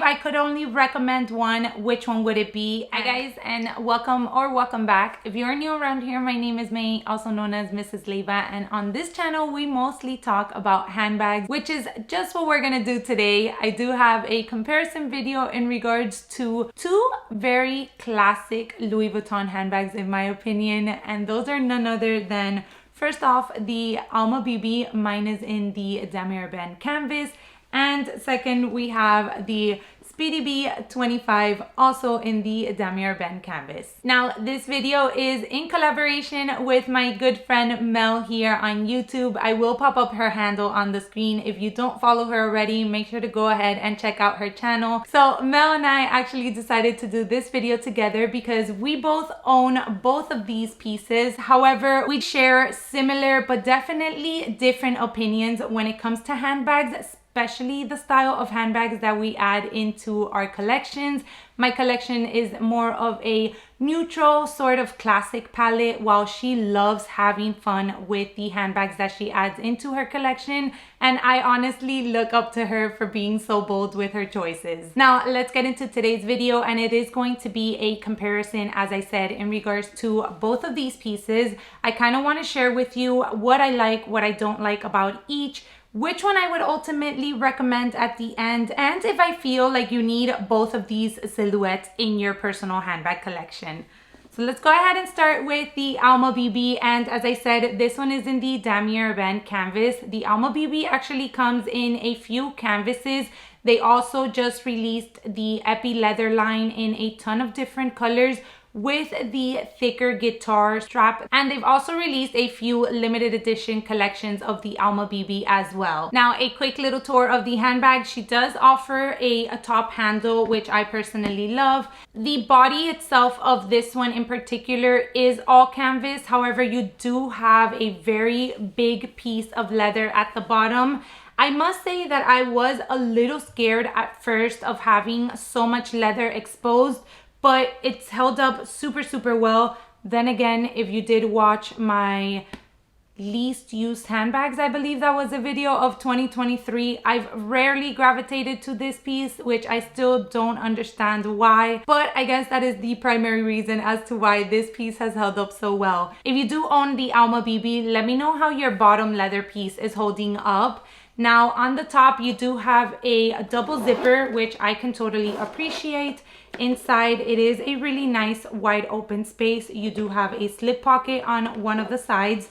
If I could only recommend one, which one would it be? Hi guys, and welcome back. If you're new around here, my name is May, also known as Mrs. Leva, and on this channel we mostly talk about handbags, which is just what we're gonna do today. I do have a comparison video in regards to two very classic Louis Vuitton handbags in my opinion, and those are none other than, first off, the ALMA BB. Mine is in the damier band canvas. And second, we have the Speedy B 25, also in the damier band canvas. Now, this video is in collaboration with my good friend Mel here on YouTube. I will pop up her handle on the screen. If you don't follow her already, make sure to go ahead and check out her channel. So Mel and I actually decided to do this video together because we both own both of these pieces. However, we share similar but definitely different opinions when it comes to handbags, especially the style of handbags that we add into our collections. My collection is more of a neutral sort of classic palette, while she loves having fun with the handbags that she adds into her collection, and I honestly look up to her for being so bold with her choices. Now let's get into today's video, and it is going to be a comparison, as I said, in regards to both of these pieces. I kind of want to share with you what I like, what I don't like about each, which one I would ultimately recommend at the end, and if I feel like you need both of these silhouettes in your personal handbag collection. So let's go ahead and start with the ALMA BB, and as I said, this one is in the damier band canvas. The ALMA BB actually comes in a few canvases. They also just released the Epi leather line in a ton of different colors with the thicker guitar strap, and they've also released a few limited edition collections of the ALMA BB as well. Now, a quick little tour of the handbag. She does offer a top handle, which I personally love. The body itself of this one in particular is all canvas. However, you do have a very big piece of leather at the bottom. I must say that I was a little scared at first of having so much leather exposed, but it's held up super well. Then again, if you did watch my least used handbags, I believe that was a video of 2023, I've rarely gravitated to this piece, which I still don't understand why, but I guess that is the primary reason as to why this piece has held up so well. If you do own the ALMA BB, let me know how your bottom leather piece is holding up. Now on the top, you do have a double zipper, which I can totally appreciate. Inside, it is a really nice wide open space. You do have a slip pocket on one of the sides.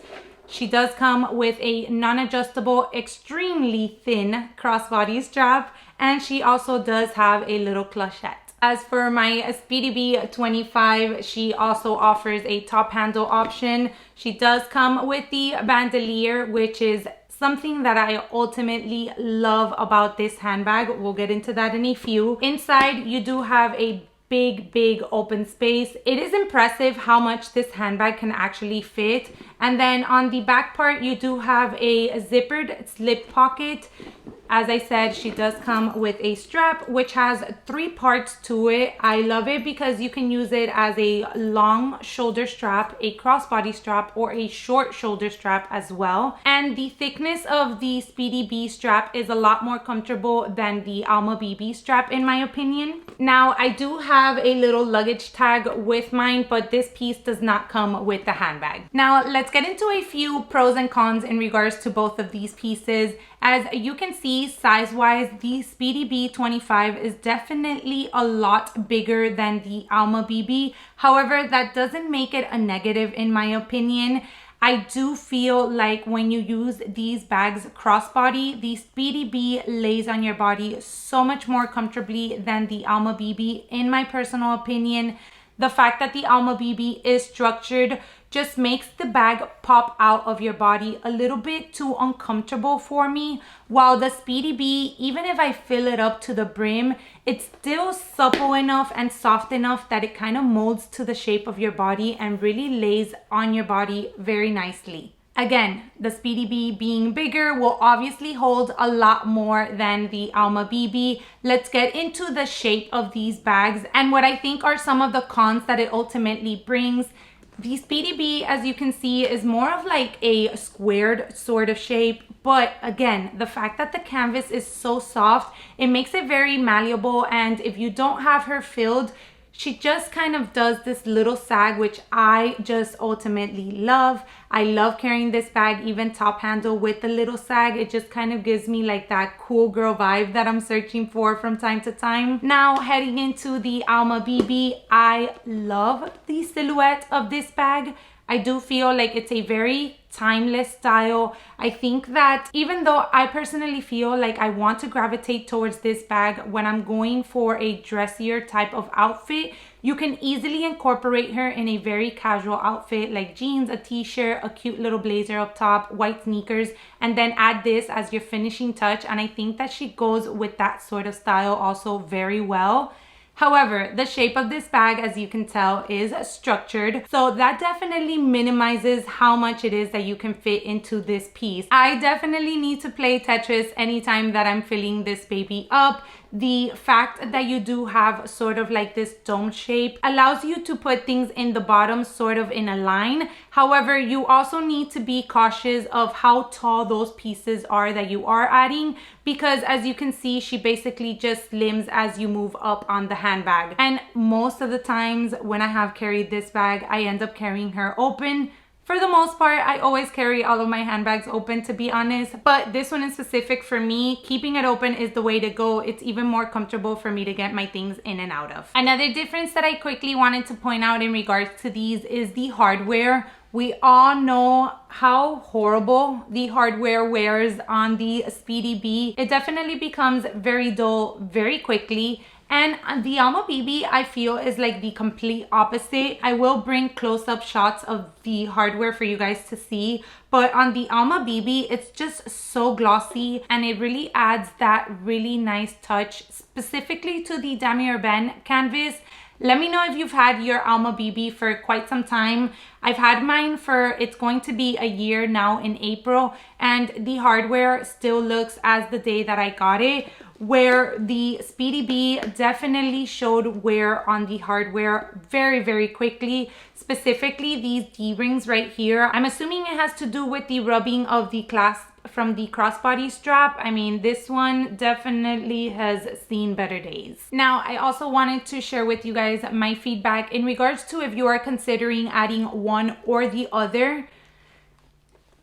She does come with a non-adjustable, extremely thin crossbody strap, and she also does have a little clochette. As for my Speedy B 25, she also offers a top handle option. She does come with the bandolier, which is something that I ultimately love about this handbag. We'll get into that in a few. Inside, you do have a big open space. It is impressive how much this handbag can actually fit. And then on the back part, you do have a zippered slip pocket. As I said, she does come with a strap, which has 3 parts to it. I love it because you can use it as a long shoulder strap, a crossbody strap, or a short shoulder strap as well. And the thickness of the Speedy B strap is a lot more comfortable than the ALMA BB strap, in my opinion. Now, I do have a little luggage tag with mine, but this piece does not come with the handbag. Now, let's get into a few pros and cons in regards to both of these pieces. As you can see, size-wise, the Speedy B 25 is definitely a lot bigger than the ALMA BB. However, that doesn't make it a negative in my opinion. I do feel like when you use these bags crossbody, the Speedy B lays on your body so much more comfortably than the ALMA BB, in my personal opinion. The fact that the ALMA BB is structured just makes the bag pop out of your body a little bit too uncomfortable for me, while the Speedy B, even if I fill it up to the brim, it's still supple enough and soft enough that it kind of molds to the shape of your body and really lays on your body very nicely. Again, the Speedy B being bigger will obviously hold a lot more than the ALMA BB. Let's get into the shape of these bags and what I think are some of the cons that it ultimately brings. The Speedy B, as you can see, is more of like a squared sort of shape. But again, the fact that the canvas is so soft, it makes it very malleable. And if you don't have her filled, she just kind of does this little sag, which I just ultimately love. I love carrying this bag, even top handle with the little sag. It just kind of gives me like that cool girl vibe that I'm searching for from time to time. Now, heading into the ALMA BB, I love the silhouette of this bag. I do feel like it's a very timeless style. I think that even though I personally feel like I want to gravitate towards this bag when I'm going for a dressier type of outfit, you can easily incorporate her in a very casual outfit like jeans, a t-shirt, a cute little blazer up top, white sneakers, and then add this as your finishing touch. And I think that she goes with that sort of style also very well. However, the shape of this bag, as you can tell, is structured. So that definitely minimizes how much it is that you can fit into this piece. I definitely need to play Tetris anytime that I'm filling this baby up. The fact that you do have sort of like this dome shape allows you to put things in the bottom sort of in a line. However, you also need to be cautious of how tall those pieces are that you are adding, because as you can see, she basically just slims as you move up on the handbag. And most of the times when I have carried this bag, I end up carrying her open. For the most part, I always carry all of my handbags open, to be honest, but this one in specific for me, keeping it open is the way to go. It's even more comfortable for me to get my things in and out of. Another difference that I quickly wanted to point out in regards to these is the hardware. We all know how horrible the hardware wears on the Speedy B. It definitely becomes very dull very quickly. And the ALMA BB, I feel, is like the complete opposite. I will bring close-up shots of the hardware for you guys to see. But on the ALMA BB, it's just so glossy and it really adds that really nice touch, specifically to the damier ebene canvas. Let me know if you've had your ALMA BB for quite some time. I've had mine for, it's going to be a year now in April, and the hardware still looks as the day that I got it, where the Speedy B definitely showed wear on the hardware very, very quickly. Specifically these D-rings right here. I'm assuming it has to do with the rubbing of the clasp from the crossbody strap. I mean, this one definitely has seen better days. Now, I also wanted to share with you guys my feedback in regards to if you are considering adding one or the other.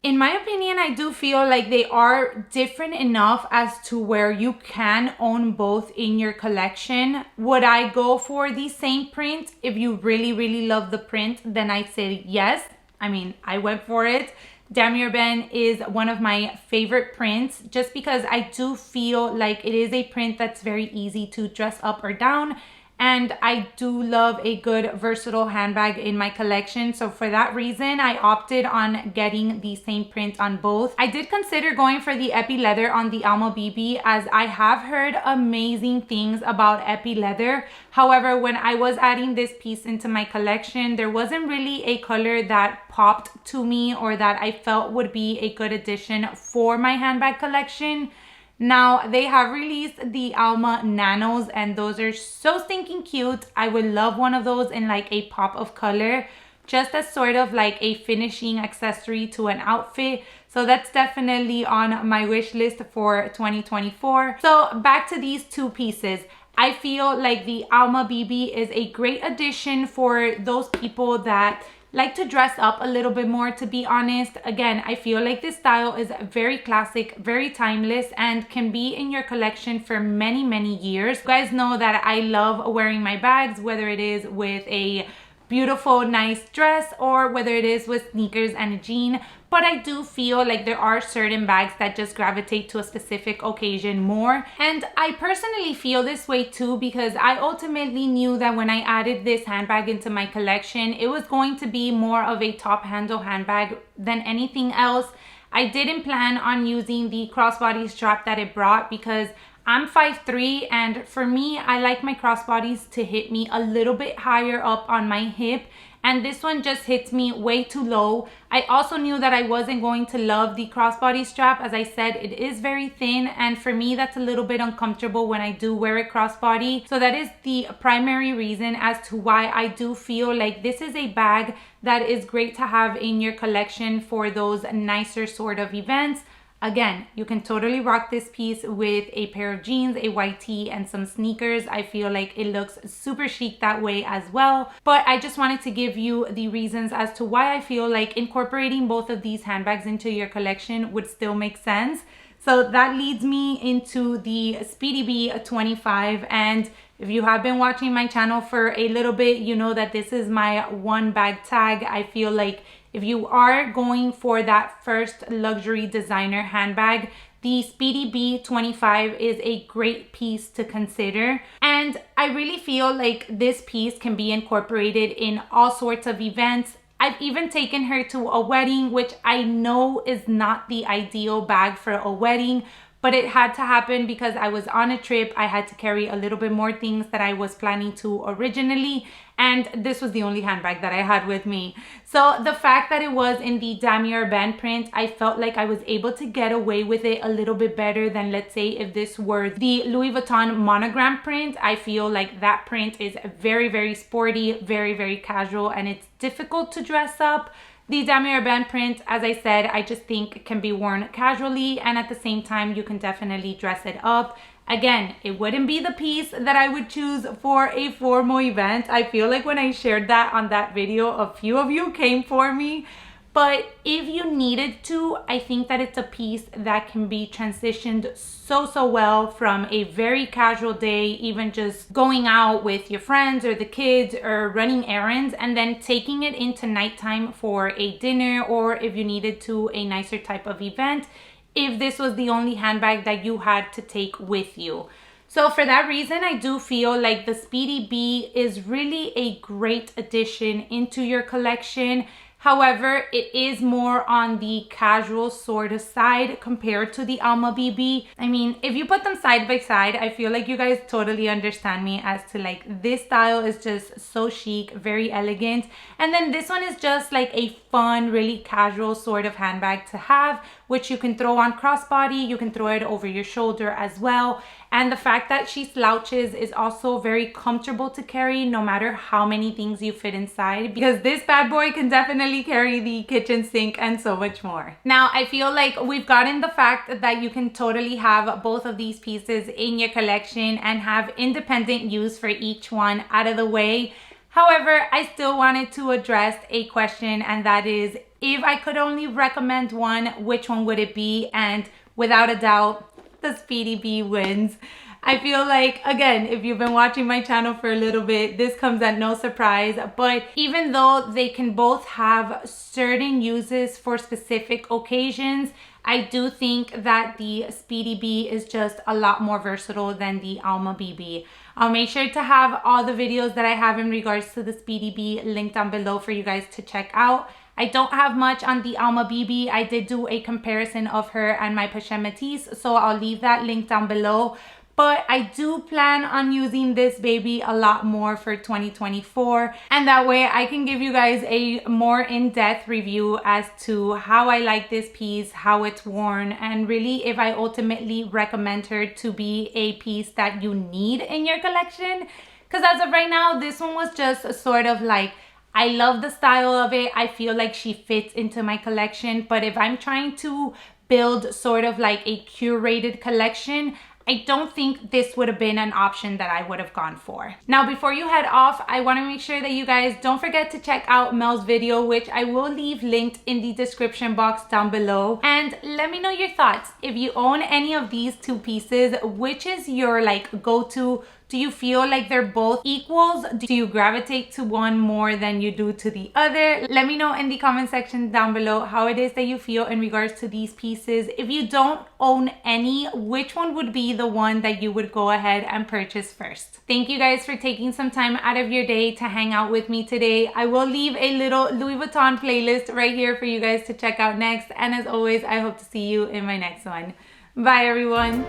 In my opinion, I do feel like they are different enough as to where you can own both in your collection. Would I go for the same print? If you really, really love the print, then I'd say yes. I mean, I went for it. Damier ebene is one of my favorite prints just because I do feel like it is a print that's very easy to dress up or down. And I do love a good versatile handbag in my collection. So for that reason, I opted on getting the same print on both. I did consider going for the epi leather on the ALMA BB as I have heard amazing things about epi leather. However, when I was adding this piece into my collection, there wasn't really a color that popped to me or that I felt would be a good addition for my handbag collection. Now, they have released the ALMA Nanos and those are so stinking cute. I would love one of those in like a pop of color, just as sort of like a finishing accessory to an outfit. So that's definitely on my wish list for 2024. So back to these two pieces. I feel like the ALMA BB is a great addition for those people that like to dress up a little bit more, to be honest. Again, I feel like this style is very classic, very timeless, and can be in your collection for many, many years. You guys know that I love wearing my bags, whether it is with a beautiful, nice dress or whether it is with sneakers and a jean. But I do feel like there are certain bags that just gravitate to a specific occasion more. And I personally feel this way too, because I ultimately knew that when I added this handbag into my collection, it was going to be more of a top handle handbag than anything else. I didn't plan on using the crossbody strap that it brought because I'm 5'3", and for me, I like my crossbodies to hit me a little bit higher up on my hip, and this one just hits me way too low. I also knew that I wasn't going to love the crossbody strap. As I said, it is very thin, and for me that's a little bit uncomfortable when I do wear it crossbody. So that is the primary reason as to why I do feel like this is a bag that is great to have in your collection for those nicer sort of events. Again, you can totally rock this piece with a pair of jeans, a white tee, and some sneakers. I feel like it looks super chic that way as well. But I just wanted to give you the reasons as to why I feel like incorporating both of these handbags into your collection would still make sense. So that leads me into the Speedy B 25. And if you have been watching my channel for a little bit, you know that this is my one bag tag. I feel like if you are going for that first luxury designer handbag, the Speedy B 25 is a great piece to consider. And I really feel like this piece can be incorporated in all sorts of events. I've even taken her to a wedding, which I know is not the ideal bag for a wedding, but it had to happen because I was on a trip. I had to carry a little bit more things that I was planning to originally, and this was the only handbag that I had with me. So the fact that it was in the damier band print, I felt like I was able to get away with it a little bit better than, let's say, if this were the Louis Vuitton monogram print. I feel like that print is very, very sporty, very, very casual, and it's difficult to dress up. The damier band print, as I said, I just think can be worn casually, and at the same time, you can definitely dress it up. Again, it wouldn't be the piece that I would choose for a formal event. I feel like when I shared that on that video, a few of you came for me. But if you needed to, I think that it's a piece that can be transitioned so well from a very casual day, even just going out with your friends or the kids or running errands, and then taking it into nighttime for a dinner, or if you needed to, a nicer type of event, if this was the only handbag that you had to take with you. So for that reason, I do feel like the Speedy B is really a great addition into your collection. However, it is more on the casual sort of side compared to the ALMA BB. I mean, if you put them side by side, I feel like you guys totally understand me as to like this style is just so chic, very elegant. And then this one is just like a fun, really casual sort of handbag to have, which you can throw on crossbody, you can throw it over your shoulder as well. And the fact that she slouches is also very comfortable to carry no matter how many things you fit inside, because this bad boy can definitely carry the kitchen sink and so much more. Now, I feel like we've gotten the fact that you can totally have both of these pieces in your collection and have independent use for each one out of the way. However, I still wanted to address a question, and that is, if I could only recommend one, which one would it be? And without a doubt, the Speedy B wins. I feel like, again, if you've been watching my channel for a little bit, this comes at no surprise, but even though they can both have certain uses for specific occasions, I do think that the Speedy B is just a lot more versatile than the ALMA BB. I'll make sure to have all the videos that I have in regards to the Speedy B linked down below for you guys to check out. I don't have much on the ALMA BB. I did do a comparison of her and my Pache Métis, so I'll leave that link down below. But I do plan on using this baby a lot more for 2024. And that way I can give you guys a more in-depth review as to how I like this piece, how it's worn, and really if I ultimately recommend her to be a piece that you need in your collection. Because as of right now, this one was just sort of like, I love the style of it. I feel like she fits into my collection. But if I'm trying to build sort of like a curated collection, I don't think this would have been an option that I would have gone for. Now, before you head off, I want to make sure that you guys don't forget to check out Mel's video, which I will leave linked in the description box down below. And let me know your thoughts. If you own any of these two pieces, which is your like go-to? Do you feel like they're both equals? Do you gravitate to one more than you do to the other? Let me know in the comment section down below how it is that you feel in regards to these pieces. If you don't own any, which one would be the one that you would go ahead and purchase first? Thank you guys for taking some time out of your day to hang out with me today. I will leave a little Louis Vuitton playlist right here for you guys to check out next. And as always, I hope to see you in my next one. Bye everyone.